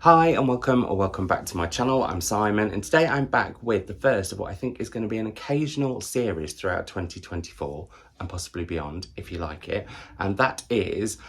Hi and welcome back to my channel. I'm Simon and today I'm back with the first of what I think is going to be an occasional series throughout 2024 and possibly beyond if you like it, and that is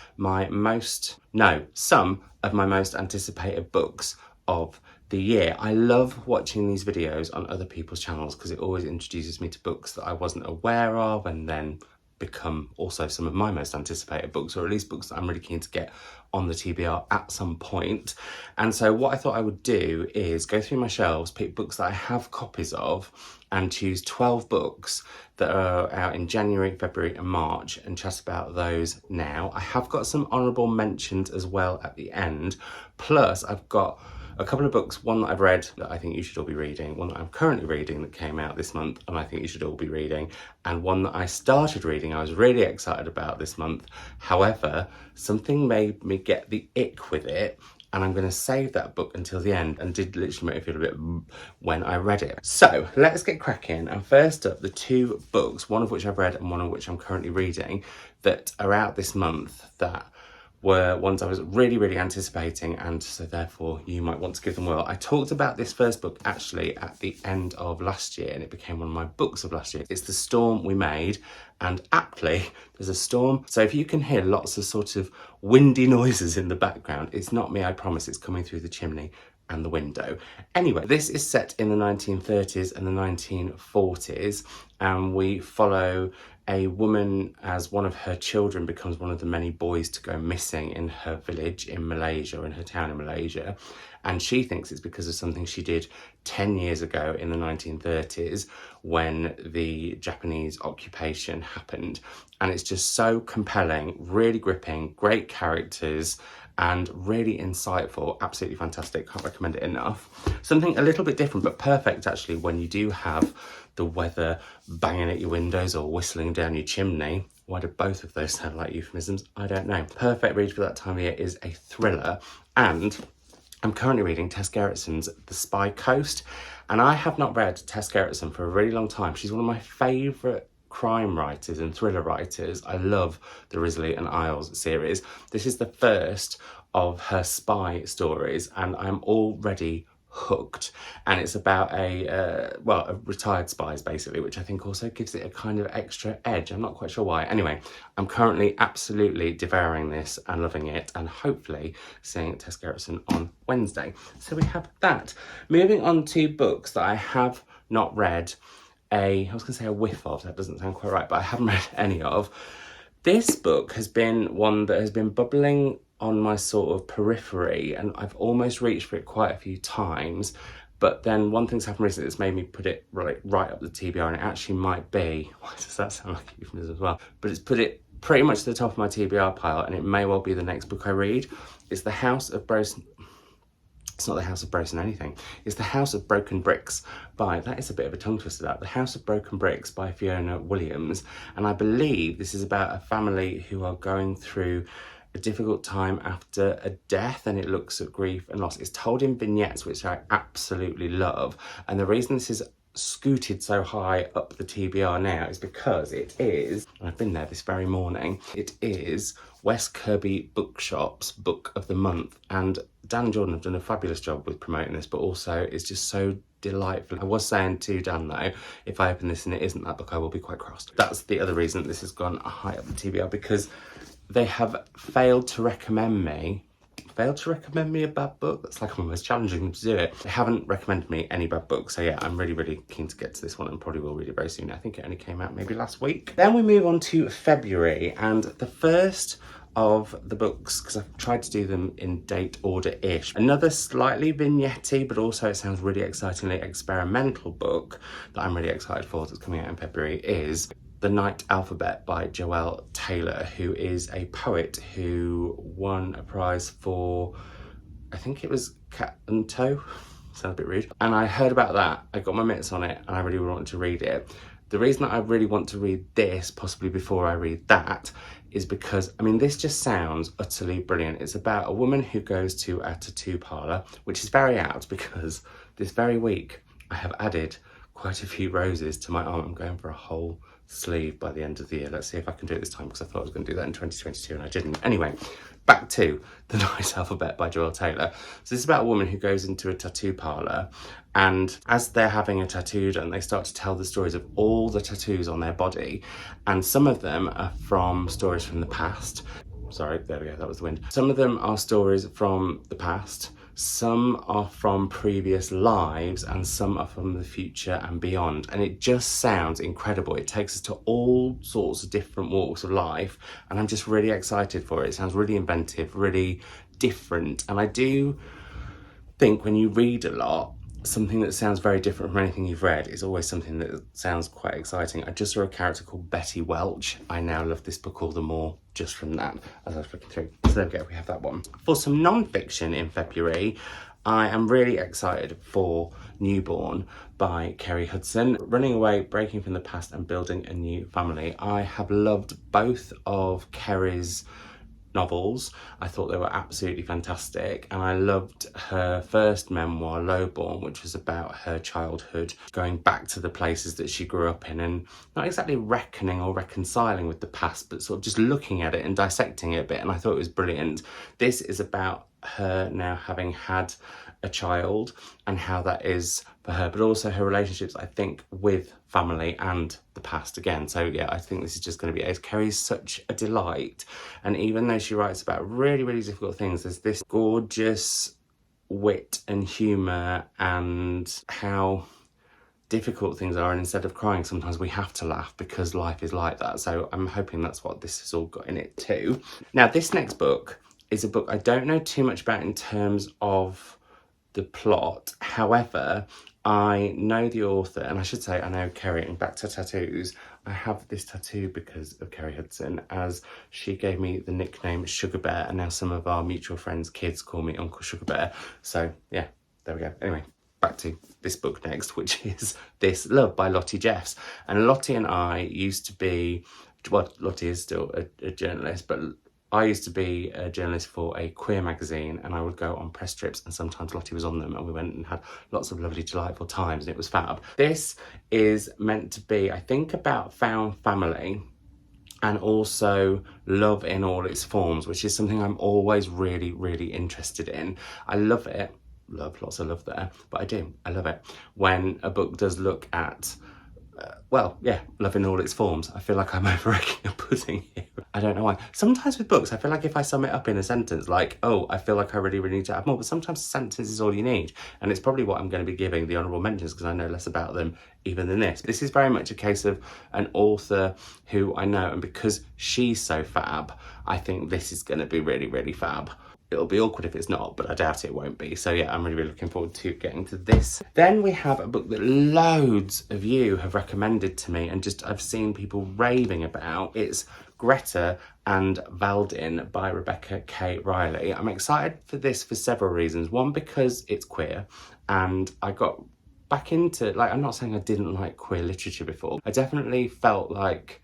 some of my most anticipated books of the year. I love watching these videos on other people's channels because it always introduces me to books that I wasn't aware of and then become also some of my most anticipated books, or at least books that I'm really keen to get on the TBR at some point. And so what I thought I would do is go through my shelves, pick books that I have copies of, and choose 12 books that are out in January, February and March and chat about those now. I have got some honourable mentions as well at the end, plus I've got a couple of books, one that I've read that I think you should all be reading, one that I'm currently reading that came out this month and I think you should all be reading, and one that I started reading I was really excited about this month. However, something made me get the ick with it and I'm going to save that book until the end, and did literally make me feel a bit when I read it. So let's get cracking. And first up, the two books, one of which I've read and one of which I'm currently reading, that are out this month that were ones I was really anticipating, and so therefore you might want to give them a whirl. I talked about this first book actually at the end of last year and it became one of my books of last year. It's The Storm We Made, and aptly there's a storm, so if you can hear lots of sort of windy noises in the background, it's not me, I promise. It's coming through the chimney and the window. Anyway, this is set in the 1930s and the 1940s, and we follow a woman as one of her children becomes one of the many boys to go missing in her village in Malaysia, in her town in Malaysia, and she thinks it's because of something she did 10 years ago in the 1930s when the Japanese occupation happened. And it's just so compelling, really gripping, great characters and really insightful, absolutely fantastic, can't recommend it enough. Something a little bit different but perfect actually when you do have the weather banging at your windows or whistling down your chimney. Why do both of those sound like euphemisms? I don't know. Perfect read for that time of year is a thriller, and I'm currently reading Tess Gerritsen's The Spy Coast, and I have not read Tess Gerritsen for a really long time. She's one of my favourite crime writers and thriller writers. I love the Reilly and Isles series. This is the first of her spy stories and I'm already hooked, and it's about a retired spies basically, which I think also gives it a kind of extra edge. I'm not quite sure why. Anyway, I'm currently absolutely devouring this and loving it, and hopefully seeing Tess Gerritsen on Wednesday. So we have that. Moving on to books that I have not read I was going to say a whiff of, that doesn't sound quite right, but I haven't read any of. This book has been one that has been bubbling on my sort of periphery, and I've almost reached for it quite a few times, but then one thing's happened recently that's made me put it right up the TBR, and it actually might be, why does that sound like a euphemism as well? But it's put it pretty much to the top of my TBR pile, and it may well be the next book I read. It's The House of Broken... It's not The House of Broken anything. It's The House of Broken Bricks by, that is a bit of a tongue twister that, The House of Broken Bricks by Fiona Williams. And I believe this is about a family who are going through a difficult time after a death, and it looks at grief and loss. It's told in vignettes, which I absolutely love. And the reason this is scooted so high up the TBR now is because it is, and I've been there this very morning, it is West Kirby Bookshop's Book of the Month, and Dan and Jordan have done a fabulous job with promoting this, but also it's just so delightful. I was saying to Dan though, if I open this and it isn't that book, I will be quite crossed. That's the other reason that this has gone high up the TBR, because they have failed to recommend me a bad book. That's like almost challenging them to do it. They haven't recommended me any bad books, so yeah, I'm really keen to get to this one and probably will read it very soon. I think it only came out maybe last week. Then we move on to February, and the first of the books, because I've tried to do them in date order-ish, another slightly vignette-y, but also it sounds really excitingly experimental book that I'm really excited for that's coming out in February is The Night Alphabet by Joelle Taylor, who is a poet who won a prize for, I think it was Cat and Toe, sounds a bit rude. And I heard about that, I got my mitts on it, and I really wanted to read it. The reason that I really want to read this, possibly before I read that, is because, I mean, this just sounds utterly brilliant. It's about a woman who goes to a tattoo parlour, which is very apt because this very week I have added quite a few roses to my arm. I'm going for a whole sleeve by the end of the year. Let's see if I can do it this time, because I thought I was going to do that in 2022 and I didn't. Anyway, back to The Nice Alphabet by Joelle Taylor. So this is about a woman who goes into a tattoo parlour, and as they're having a tattoo done, they start to tell the stories of all the tattoos on their body, and some of them are from stories from the past. Sorry, there we go, that was the wind. Some of them are stories from the past, some are from previous lives, and some are from the future and beyond. And it just sounds incredible. It takes us to all sorts of different walks of life, and I'm just really excited for it. It sounds really inventive, really different. And I do think when you read a lot, something that sounds very different from anything you've read is always something that sounds quite exciting. I just saw a character called Betty Welch. I now love this book all the more just from that as I was looking through. So there we go, we have that one. For some non-fiction in February, I am really excited for Newborn by Kerry Hudson. Running away, breaking from the past and building a new family. I have loved both of Kerry's novels. I thought they were absolutely fantastic, and I loved her first memoir, Lowborn, which was about her childhood, going back to the places that she grew up in and not exactly reckoning or reconciling with the past, but sort of just looking at it and dissecting it a bit, and I thought it was brilliant. This is about her now having had a child and how that is for her, but also her relationships, I think, with family and the past again. So yeah, I think this is just going to be ace. Kerry's such a delight, and even though she writes about really, really difficult things, there's this gorgeous wit and humour and how difficult things are, and instead of crying sometimes we have to laugh because life is like that. So I'm hoping that's what this has all got in it too. Now this next book is a book I don't know too much about in terms of the plot. However, I know the author, and I should say I know Kerry. And back to tattoos, I have this tattoo because of Kerry Hudson, as she gave me the nickname Sugar Bear, and now some of our mutual friends' kids call me Uncle Sugar Bear. So yeah, there we go. Anyway, back to this book next, which is This Love by Lotte Jeffs. And Lotte and I used to be, well, Lotte is still a journalist, but I used to be a journalist for a queer magazine, and I would go on press trips, and sometimes Lotte was on them, and we went and had lots of lovely, delightful times, and it was fab. This is meant to be, I think, about found family and also love in all its forms, which is something I'm always really, really interested in. I love it. Lots of love there, but I love it when a book does look at well, yeah, love in all its forms. I feel like I'm over-egging a pudding here. I don't know why. Sometimes with books, I feel like if I sum it up in a sentence, like, oh, I feel like I really, really need to have more, but sometimes a sentence is all you need. And it's probably what I'm going to be giving the honourable mentions, because I know less about them even than this. This is very much a case of an author who I know, and because she's so fab, I think this is going to be really, really fab. It'll be awkward if it's not, but I doubt it won't be. So yeah, I'm really, really looking forward to getting to this. Then we have a book that loads of you have recommended to me, and just I've seen people raving about. It's Greta and Valdin by Rebecca K. Reilly. I'm excited for this for several reasons. One, because it's queer, and I got back into, like, I'm not saying I didn't like queer literature before. I definitely felt like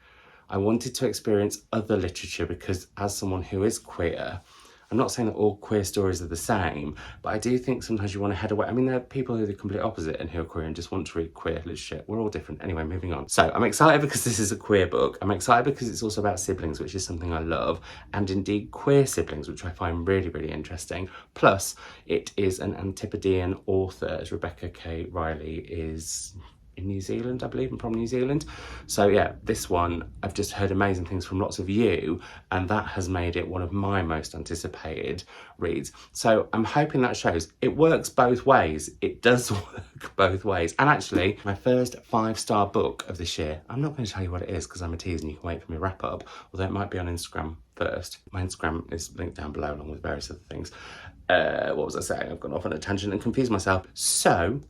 I wanted to experience other literature, because as someone who is queer, I'm not saying that all queer stories are the same, but I do think sometimes you want to head away. I mean, there are people who are the complete opposite and who are queer and just want to read queer literature. We're all different. Anyway, moving on. So I'm excited because this is a queer book. I'm excited because it's also about siblings, which is something I love, and indeed queer siblings, which I find really, really interesting. Plus, it is an Antipodean author, as Rebecca K. Reilly is in New Zealand, I believe. I'm from New Zealand. So yeah, this one, I've just heard amazing things from lots of you, and that has made it one of my most anticipated reads. So I'm hoping that shows. It works both ways. It does work both ways. And actually, my first 5-star book of this year, I'm not going to tell you what it is because I'm a tease and you can wait for me to wrap up, although it might be on Instagram first. My Instagram is linked down below along with various other things. What was I saying? I've gone off on a tangent and confused myself. So,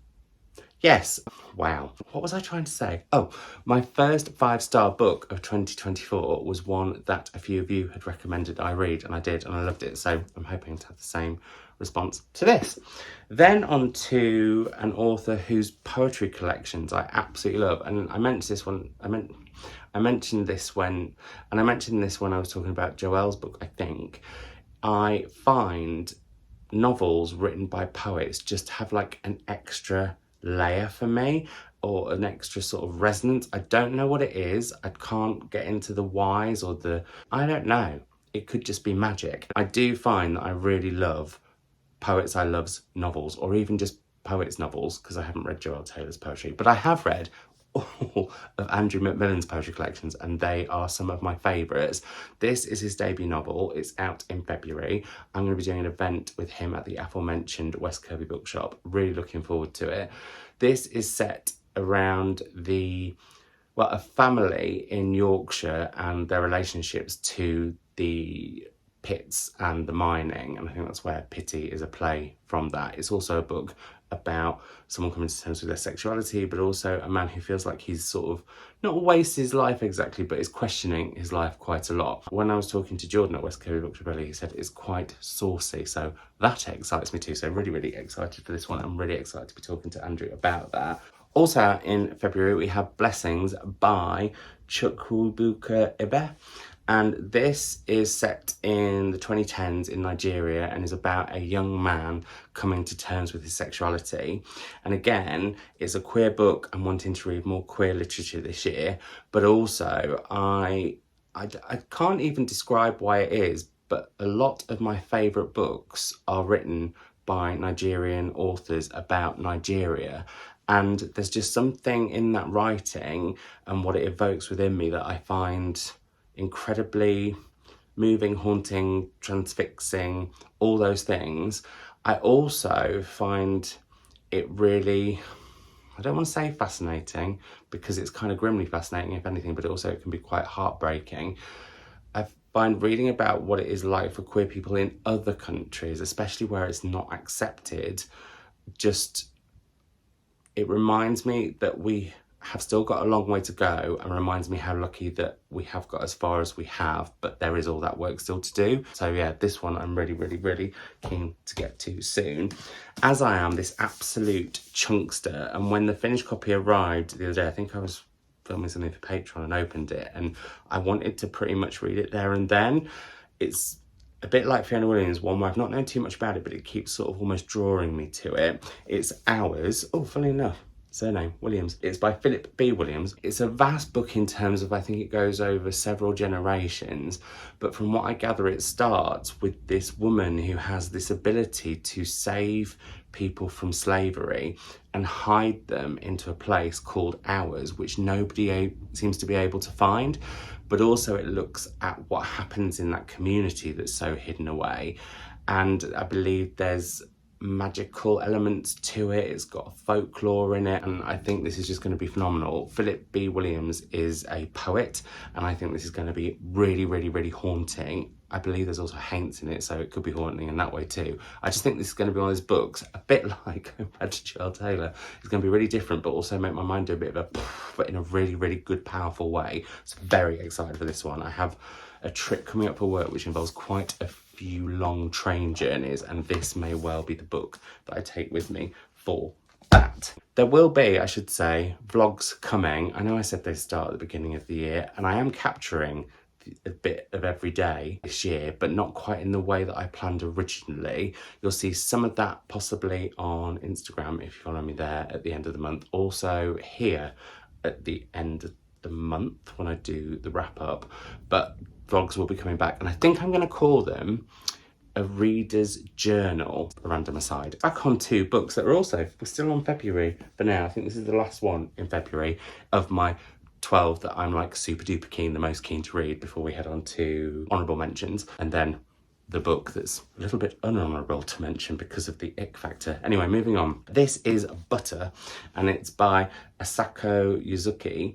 yes. Wow. What was I trying to say? Oh, my first 5-star book of 2024 was one that a few of you had recommended I read, and I did, and I loved it. So I'm hoping to have the same response to this. Then on to an author whose poetry collections I absolutely love. And I mentioned this when I mentioned this when I was talking about Joelle's book, I think. I find novels written by poets just have like an extra layer for me, or an extra sort of resonance. I don't know what it is. I can't get into the whys or the, I don't know. it could just be magic. I do find that I really love Poets I Love's novels, or even just poets novels, because I haven't read Joelle Taylor's poetry, but I have read all of Andrew McMillan's poetry collections, and they are some of my favourites. This is his debut novel. It's out in February. I'm going to be doing an event with him at the aforementioned West Kirby Bookshop. Really looking forward to it. This is set around a family in Yorkshire and their relationships to the pits and the mining, and I think that's where Pity is a play from that. It's also a book about someone coming to terms with their sexuality, but also a man who feels like he's sort of not wasted his life exactly, but is questioning his life quite a lot. When I was talking to Jordan at West Kirby Bookshop, he said it's quite saucy, so that excites me too. So really, really excited for this one. I'm really excited to be talking to Andrew about that. Also in February, we have Blessings by Chukwuebuka Ibeh. And this is set in the 2010s in Nigeria and is about a young man coming to terms with his sexuality. And again, it's a queer book. I'm wanting to read more queer literature this year, but also I can't even describe why it is, but a lot of my favourite books are written by Nigerian authors about Nigeria. And there's just something in that writing and what it evokes within me that I find incredibly moving, haunting, transfixing, all those things. I also find it really, I don't want to say fascinating, because it's kind of grimly fascinating if anything, but also it can be quite heartbreaking. I find reading about what it is like for queer people in other countries, especially where it's not accepted, it reminds me that we have still got a long way to go, and reminds me how lucky that we have got as far as we have, but there is all that work still to do. So yeah, this one I'm really, really, really keen to get to soon, as I am this absolute chunkster. And when the finished copy arrived the other day, I think I was filming something for Patreon and opened it, and I wanted to pretty much read it there and then. It's a bit like Fiona Williams, one where I've not known too much about it, but it keeps sort of almost drawing me to it. It's Hours. Oh, funny enough, surname Williams. It's by Phillip B. Williams. It's a vast book in terms of, I think it goes over several generations, but from what I gather, it starts with this woman who has this ability to save people from slavery and hide them into a place called Hours, which nobody seems to be able to find. But also it looks at what happens in that community that's so hidden away. And I believe there's magical elements to it. It's got folklore in it, and I think this is just going to be phenomenal. Phillip B. Williams is a poet, and I think this is going to be really, really, really haunting. I believe there's also Haints in it, so it could be haunting in that way too. I just think this is going to be one of those books, a bit like Joelle Taylor. It's going to be really different, but also make my mind do a bit of but in a really, really good, powerful way. So very excited for this one. I have a trip coming up for work which involves quite a few long train journeys, and this may well be the book that I take with me for that. There will be, I should say, vlogs coming. I know I said they start at the beginning of the year, and I am capturing a bit of every day this year, but not quite in the way that I planned originally. You'll see some of that possibly on Instagram if you follow me there at the end of the month. Also here at the end of the month when I do the wrap up, but vlogs will be coming back, and I think I'm going to call them a reader's journal, a random aside. Back on two books that are also, we're still on February for now. I think this is the last one in February of my 12 that I'm like super duper keen, the most keen to read before we head on to honourable mentions, and then the book that's a little bit unhonourable to mention because of the ick factor. Anyway, moving on. This is Butter, and it's by Asako Yuzuki.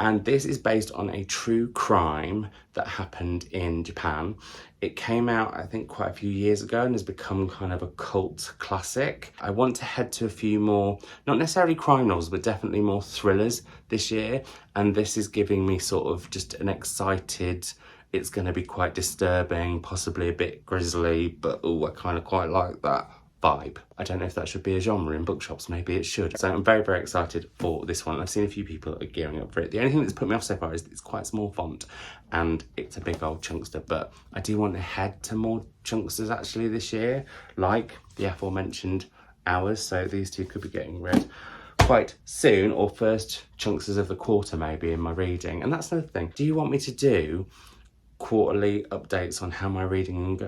And this is based on a true crime that happened in Japan. It came out, I think, quite a few years ago and has become kind of a cult classic. I want to head to a few more, not necessarily crime novels, but definitely more thrillers this year. And this is giving me sort of just an excited, it's going to be quite disturbing, possibly a bit grisly, but oh, I kind of quite like that vibe. I don't know if that should be a genre in bookshops, maybe it should. So I'm very, very excited for this one. I've seen a few people are gearing up for it. The only thing that's put me off so far is it's quite small font and it's a big old chunkster, but I do want to head to more chunksters actually this year, like the aforementioned Hours. So these two could be getting read quite soon, or first chunksters of the quarter maybe in my reading. And that's another thing. Do you want me to do quarterly updates on how my reading,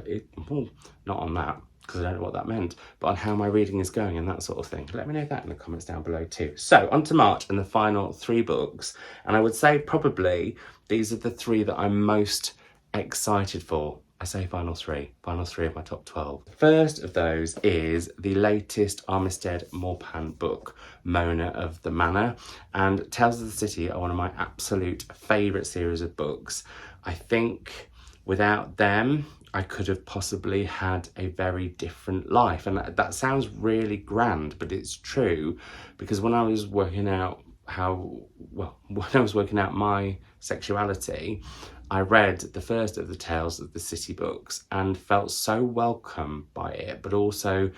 not on that, because I don't know what that meant, but on how my reading is going and that sort of thing. Let me know that in the comments down below too. So on to March and the final 3 books. And I would say probably these are the 3 that I'm most excited for. I say final 3 of my top 12. The first of those is the latest Armistead Maupin book, Manor of the Manor, and Tales of the City are one of my absolute favourite series of books. I think without them, I could have possibly had a very different life. And that sounds really grand, but it's true, because when I was working out my sexuality, I read the first of the Tales of the City books and felt so welcome by it, but also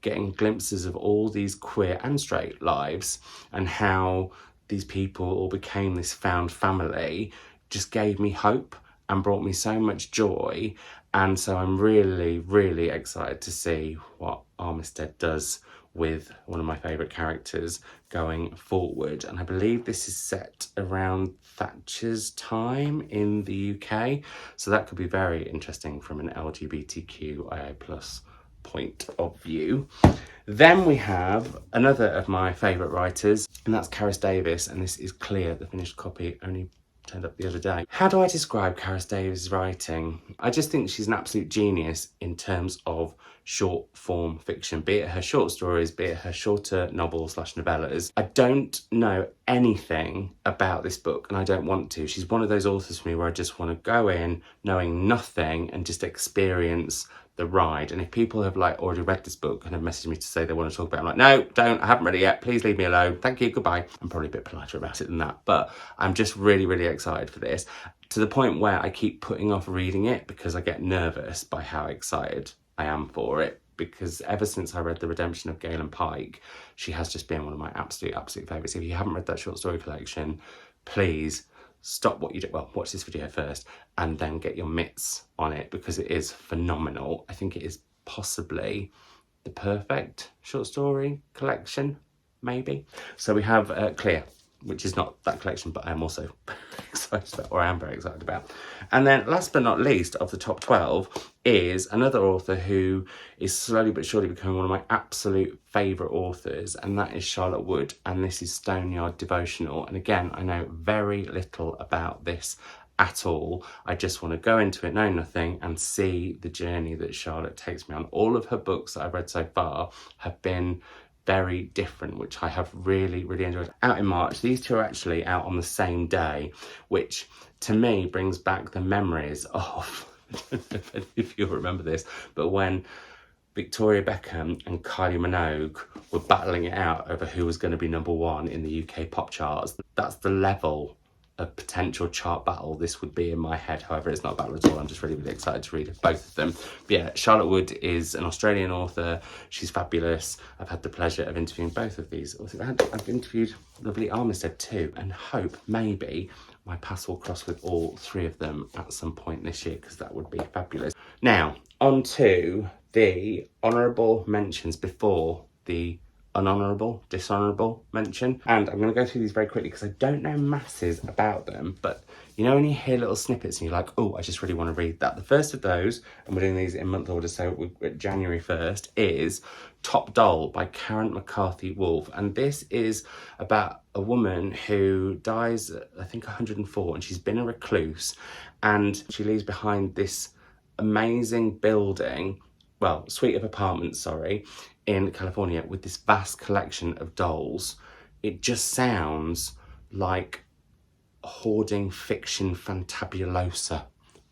getting glimpses of all these queer and straight lives and how these people all became this found family just gave me hope and brought me so much joy. And so I'm really, really excited to see what Armistead does with one of my favourite characters going forward. And I believe this is set around Thatcher's time in the UK. So that could be very interesting from an LGBTQIA+ point of view. Then we have another of my favourite writers, and that's Davies, and this is Clear, the finished copy, only turned up the other day. How do I describe Davies' writing? I just think she's an absolute genius in terms of short form fiction, be it her short stories, be it her shorter novels/novellas. I don't know anything about this book and I don't want to. She's one of those authors for me where I just want to go in knowing nothing and just experience the ride. And if people have already read this book and have messaged me to say they want to talk about it, I'm like, no, don't, I haven't read it yet, please leave me alone, thank you, goodbye. I'm probably a bit politer about it than that, but I'm just really, really excited for this, to the point where I keep putting off reading it because I get nervous by how excited I am for it, because ever since I read The Redemption of Galen Pike, she has just been one of my absolute favourites. If you haven't read that short story collection, please stop what you do, well, watch this video first and then get your mitts on it, because it is phenomenal. I think it is possibly the perfect short story collection, maybe. So we have Clear, which is not that collection, but I am also excited about, or I am very excited about. And then last but not least of the top 12 is another author who is slowly but surely becoming one of my absolute favourite authors, and that is Charlotte Wood, and this is Stoneyard Devotional. And again, I know very little about this at all. I just want to go into it knowing nothing and see the journey that Charlotte takes me on. All of her books that I've read so far have been very different, which I have really, really enjoyed. Out in March, these two are actually out on the same day, which to me brings back the memories of, I don't know if you'll remember this, but when Victoria Beckham and Kylie Minogue were battling it out over who was going to be #1 in the UK pop charts. That's the level of potential chart battle this would be in my head. However, it's not a battle at all. I'm just really, really excited to read both of them. But yeah, Charlotte Wood is an Australian author. She's fabulous. I've had the pleasure of interviewing both of these. I've interviewed lovely Armistead too, and hope maybe my paths will cross with all 3 of them at some point this year, because that would be fabulous. Now, on to the honourable mentions before the dishonourable mention. And I'm going to go through these very quickly because I don't know masses about them, but you know when you hear little snippets and you're like, oh, I just really want to read that. The first of those, and we're doing these in month order, so we're at January 1st, is Top Doll by Karen McCarthy Woolf. And this is about a woman who dies, I think 104, and she's been a recluse, and she leaves behind this amazing building, well, suite of apartments, sorry, in California with this vast collection of dolls. It just sounds like hoarding fiction fantabulosa,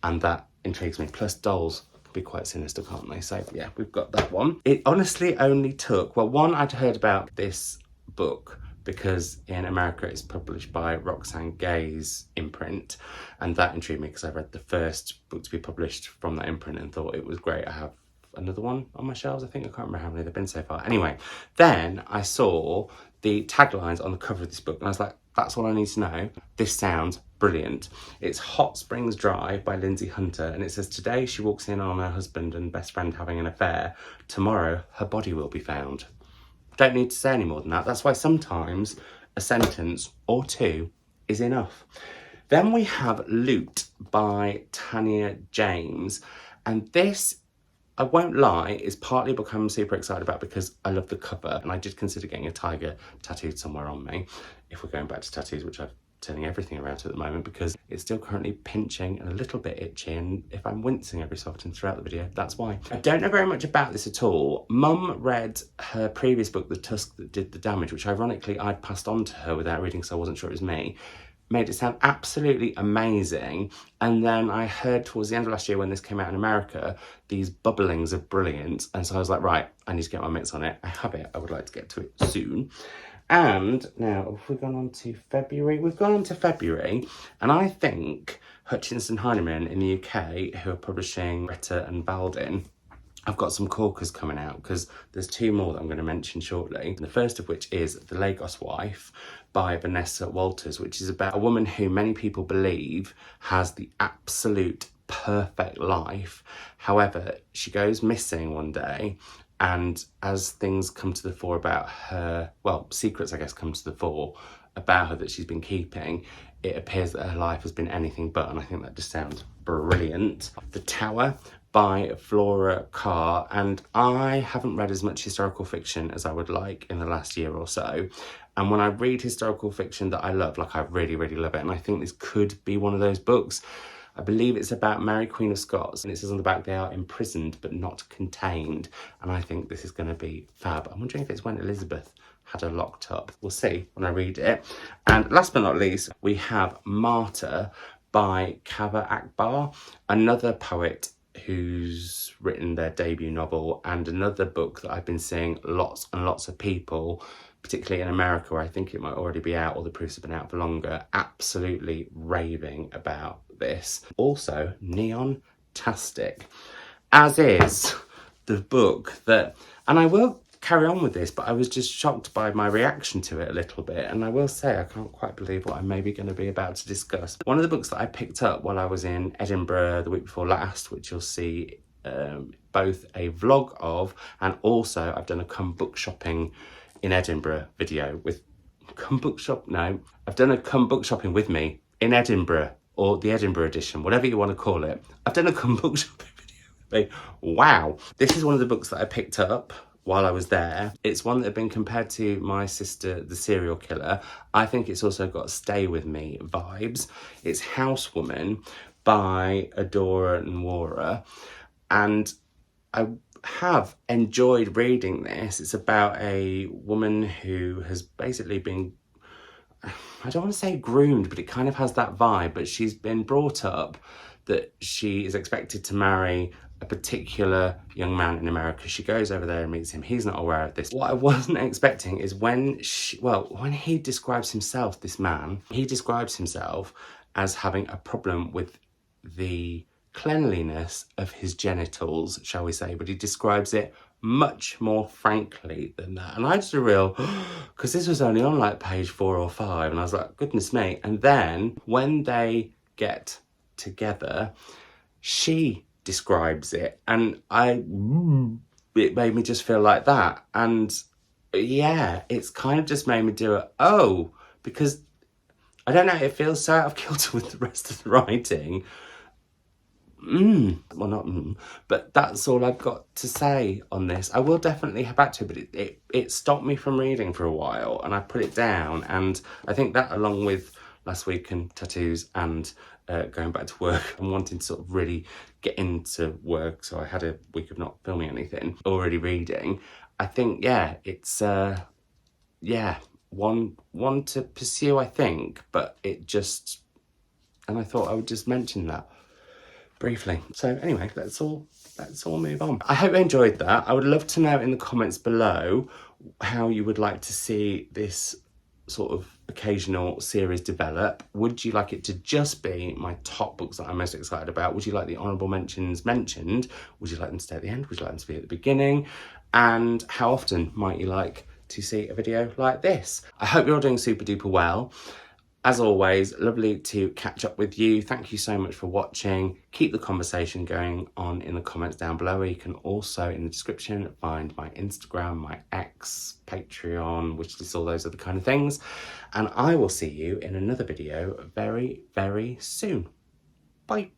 and that intrigues me. Plus dolls can be quite sinister, can't they? So yeah, we've got that one. It honestly only took, well, one, I'd heard about this book because in America it's published by Roxane Gay's imprint, and that intrigued me because I read the first book to be published from that imprint and thought it was great. I have another one on my shelves, I think. I can't remember how many there've been so far. Anyway, then I saw the taglines on the cover of this book and I was like, that's all I need to know. This sounds brilliant. It's Hot Springs Drive by Lindsay Hunter, and it says, today she walks in on her husband and best friend having an affair. Tomorrow her body will be found. Don't need to say any more than that. That's why sometimes a sentence or 2 is enough. Then we have Loot by Tanya James. And this, I won't lie, is partly a book I'm super excited about because I love the cover, and I did consider getting a tiger tattooed somewhere on me, if we're going back to tattoos, which I'm turning everything around to at the moment because it's still currently pinching and a little bit itchy, and if I'm wincing every so often throughout the video, that's why. I don't know very much about this at all. Mum read her previous book, The Tusk That Did the Damage, which ironically I'd passed on to her without reading, so I wasn't sure it was me. Made it sound absolutely amazing, and then I heard towards the end of last year when this came out in America these bubblings of brilliance, and so I was like, right, I need to get my mitts on it. I have it, I would like to get to it soon. And now, have we gone on to February? We've gone on to February, and I think Hutchinson Heinemann in the UK, who are publishing Greta and Valdin, I've got some corkers coming out because there's two more that I'm going to mention shortly. The first of which is The Lagos Wife by Vanessa Walters, which is about a woman who many people believe has the absolute perfect life. However, she goes missing one day, and as things come to the fore about her, well, secrets I guess come to the fore about her that she's been keeping, it appears that her life has been anything but, and I think that just sounds brilliant. The Tower by Flora Carr, and I haven't read as much historical fiction as I would like in the last year or so, and when I read historical fiction that I love, like I really, really love it, and I think this could be one of those books. I believe it's about Mary Queen of Scots, and it says on the back they are imprisoned but not contained, and I think this is going to be fab. I'm wondering if it's when Elizabeth had her locked up. We'll see when I read it. And last but not least, we have Martyr by Kaveh Akbar, another poet who's written their debut novel, and another book that I've been seeing lots and lots of people, particularly in America where I think it might already be out or the proofs have been out for longer, absolutely raving about this. Also neon-tastic, as is the book that, and I will carry on with this, but I was just shocked by my reaction to it a little bit, and I will say I can't quite believe what I'm maybe going to be about to discuss. One of the books that I picked up while I was in Edinburgh the week before last, which you'll see both a vlog of, and also I've done a come book shopping in Edinburgh video with I've done a come book shopping with me in Edinburgh, or the Edinburgh edition, whatever you want to call it. I've done a come book shopping video with me. Wow. This is one of the books that I picked up while I was there. It's one that had been compared to My Sister the Serial Killer. I think it's also got Stay With Me vibes. It's Housewoman by Adora Nwora, and I have enjoyed reading this. It's about a woman who has basically been, I don't want to say groomed, but it kind of has that vibe, but she's been brought up that she is expected to marry a particular young man in America. She goes over there and meets him. He's not aware of this. What I wasn't expecting is when he describes himself, this man, he describes himself as having a problem with the cleanliness of his genitals, shall we say, but he describes it much more frankly than that. And I just because this was only on like page 4 or 5, and I was like, goodness me. And then when they get together, she describes it, and it made me just feel like that. And yeah, it's kind of just made me do it. Oh, because I don't know, it feels so out of kilter with the rest of the writing. Well, not but that's all I've got to say on this. I will definitely have back to it, but it stopped me from reading for a while, and I put it down, and I think that, along with last week and tattoos and going back to work and wanting to sort of really get into work, so I had a week of not filming anything, already reading, I think, yeah, it's one to pursue, I think, but it just, and I thought I would just mention that briefly. So anyway, let's all move on. I hope you enjoyed that. I would love to know in the comments below how you would like to see this sort of occasional series develop. Would you like it to just be my top books that I'm most excited about? Would you like the honourable mentions mentioned? Would you like them to stay at the end? Would you like them to be at the beginning? And how often might you like to see a video like this? I hope you're all doing super duper well. As always, lovely to catch up with you. Thank you so much for watching. Keep the conversation going on in the comments down below. You can also, in the description, find my Instagram, my X, Patreon, wishlist, all those other kind of things. And I will see you in another video very, very soon. Bye.